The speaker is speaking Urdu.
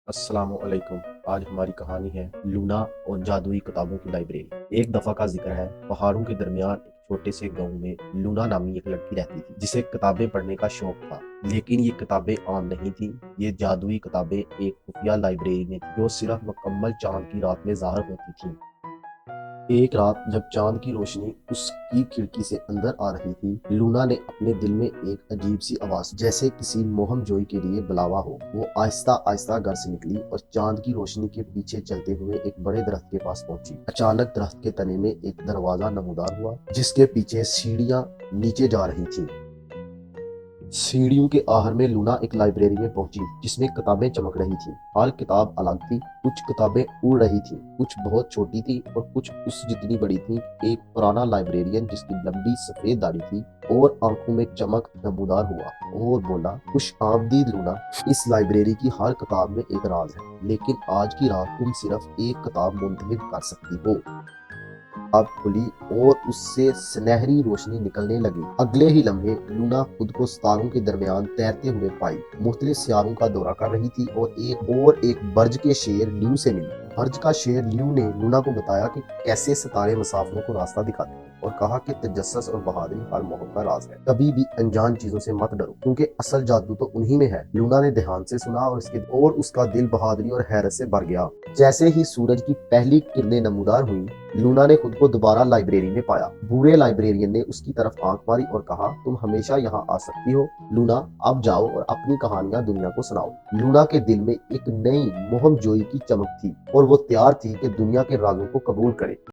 السلام علیکم۔ آج ہماری کہانی ہے لونا اور جادوئی کتابوں کی لائبریری۔ ایک دفعہ کا ذکر ہے، پہاڑوں کے درمیان ایک چھوٹے سے گاؤں میں لونا نامی ایک لڑکی رہتی تھی جسے کتابیں پڑھنے کا شوق تھا۔ لیکن یہ کتابیں عام نہیں تھیں، یہ جادوئی کتابیں ایک خفیہ لائبریری میں تھیں جو صرف مکمل چاند کی رات میں ظاہر ہوتی تھیں۔ ایک رات جب چاند کی روشنی اس کی کھڑکی سے اندر آ رہی تھی، لونا نے اپنے دل میں ایک عجیب سی آواز، جیسے کسی مہم جوئی کے لیے بلاوا ہو۔ وہ آہستہ آہستہ گھر سے نکلی اور چاند کی روشنی کے پیچھے چلتے ہوئے ایک بڑے درخت کے پاس پہنچی۔ اچانک درخت کے تنے میں ایک دروازہ نمودار ہوا جس کے پیچھے سیڑھیاں نیچے جا رہی تھیں۔ سیڑھیوں کے آخر میں لونا ایک لائبریری میں پہنچی جس میں کتابیں چمک رہی تھیں۔ ہر کتاب الگ تھی، کچھ کتابیں اڑ رہی تھیں، کچھ بہت چھوٹی تھی اور کچھ اس جتنی بڑی تھی۔ ایک پرانا لائبریرین جس کی لمبی سفید داڑھی تھی اور آنکھوں میں چمک نمودار ہوا اور بولا، خوش آمدید لونا، اس لائبریری کی ہر کتاب میں ایک راز ہے، لیکن آج کی رات تم صرف ایک کتاب منتخب کر سکتی ہو۔ اب کھلی اور اس سے سنہری روشنی نکلنے لگی۔ اگلے ہی لمحے لونا خود کو ستاروں کے درمیان تیرتے ہوئے پائی، مختلف سیاروں کا دورہ کر رہی تھی اور ایک برج کے شیر لیو سے ملی۔ برج کا شیر لیو نے لونا کو بتایا کہ کیسے ستارے مسافروں کو راستہ دکھاتے ہیں اور کہا کہ تجسس اور بہادری ہر موہم کا راز ہے۔ کبھی بھی انجان چیزوں سے مت ڈرو کیونکہ اصل جادو تو انہی میں ہے۔ لونا نے دھیان سے سنا اور اس کا دل بہادری اور حیرت سے بھر گیا۔ جیسے ہی سورج کی پہلی کرنیں نمودار ہوئیں، لونا نے خود کو دوبارہ لائبریری میں پایا۔ بوڑھے لائبریرین نے اس کی طرف آنکھ ماری اور کہا، تم ہمیشہ یہاں آ سکتی ہو لونا، اب جاؤ اور اپنی کہانیاں دنیا کو سناؤ۔ لونا کے دل میں ایک نئی مہم جوئی کی چمک تھی اور وہ تیار تھی کہ دنیا کے رازوں کو قبول کرے۔